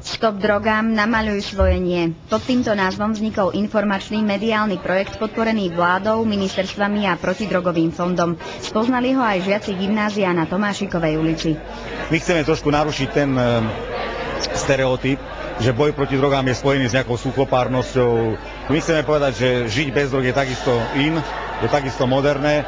Stop drogám, namaľuj svoje nie. Pod týmto názvom vznikol informačný mediálny projekt podporený vládou, ministerstvami a protidrogovým fondom. Spoznali ho aj žiaci gymnázia na Tomášikovej ulici. My chceme trošku narušiť ten stereotyp, že boj proti drogám je spojený s nejakou suchopárnosťou. My chceme povedať, že žiť bez drog je takisto je takisto moderné.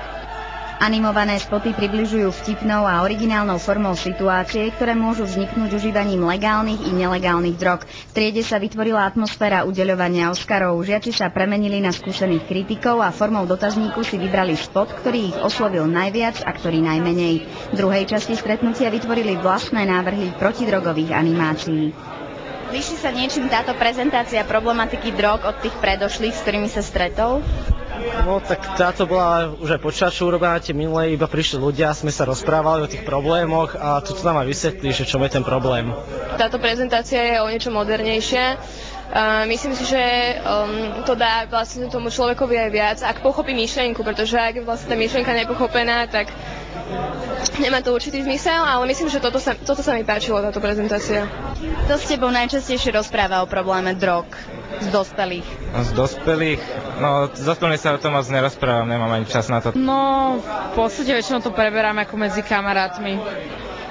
Animované spoty približujú vtipnou a originálnou formou situácie, ktoré môžu vzniknúť užívaním legálnych i nelegálnych drog. V triede sa vytvorila atmosféra udeľovania Oscarov. Žiaci sa premenili na skúsených kritikov a formou dotazníku si vybrali spot, ktorý ich oslovil najviac a ktorý najmenej. V druhej časti stretnutia vytvorili vlastné návrhy protidrogových animácií. Líši sa niečím táto prezentácia problematiky drog od tých predošlých, s ktorými sa stretol? No tak táto bola už aj počaču urobená, tie minulé iba prišli ľudia, sme sa rozprávali o tých problémoch a tu nám aj vysvetlí, že čo je ten problém. Táto prezentácia je o niečo modernejšia. Myslím si, že to dá vlastne tomu človekovi aj viac, ak pochopí myšlienku, pretože ak vlastne tá myšlienka nepochopená, tak nemá to určitý zmysel, ale myslím, že toto sa mi páčilo, táto prezentácia. Kto s tebou najčastejšie rozpráva o probléme drog z dospelých? Z dospelých? No, z dospelých sa o tom moc nerozprávam, nemám ani čas na to. No, v podstate väčšinou to preberám ako medzi kamarátmi.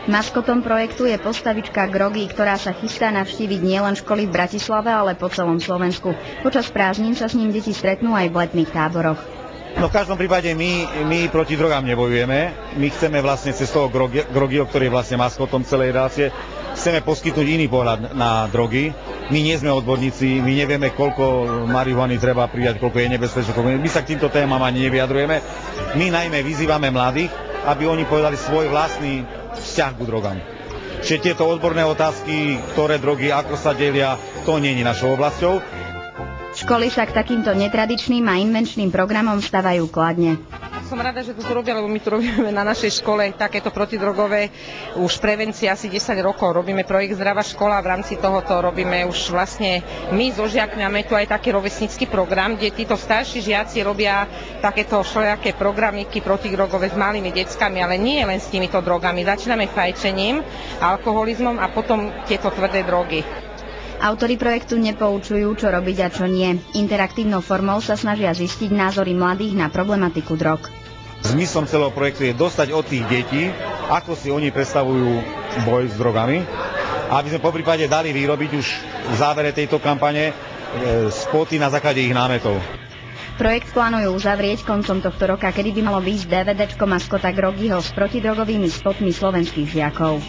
Maskotom projektu je postavička Grogy, ktorá sa chystá navštíviť nielen školy v Bratislave, ale po celom Slovensku. Počas prázdnin sa s ním deti stretnú aj v letných táboroch. No v každom prípade my proti drogám nebojujeme. My chceme vlastne cez toho Grogyho, ktorý je vlastne maskotom celej relácie, chceme poskytnúť iný pohľad na drogy. My nie sme odborníci, my nevieme, koľko marihuany treba prijať, koľko je nebezpečné. My sa k týmto témam ani nevyjadrujeme. My najmä vyzývame mladých, aby oni povedali svoj vlastný vzťah k drogám. Čiže tieto odborné otázky, ktoré drogy, ako sa delia, to nie je našou oblasťou. Školy sa k takýmto netradičným a invenčným programom stavajú kladne. Som rada, že to tu robia, lebo my tu robíme na našej škole takéto protidrogové už prevencie asi 10 rokov. Robíme projekt Zdravá škola a v rámci tohoto robíme už vlastne my so žiakmi. Máme tu aj taký rovesnícky program, kde títo starší žiaci robia takéto všelijaké programiky protidrogové s malými deckami, ale nie len s týmito drogami. Začíname fajčením, alkoholizmom a potom tieto tvrdé drogy. Autori projektu nepoučujú, čo robiť a čo nie. Interaktívnou formou sa snažia zistiť názory mladých na problematiku drog. Zmyslom celého projektu je dostať od tých detí, ako si oni predstavujú boj s drogami, aby sme poprípade dali vyrobiť už v závere tejto kampane spoty na základe ich námetov. Projekt plánujú uzavrieť koncom tohto roka, kedy by malo výjsť DVDčko maskota Grogyho s protidrogovými spotmi slovenských žiakov.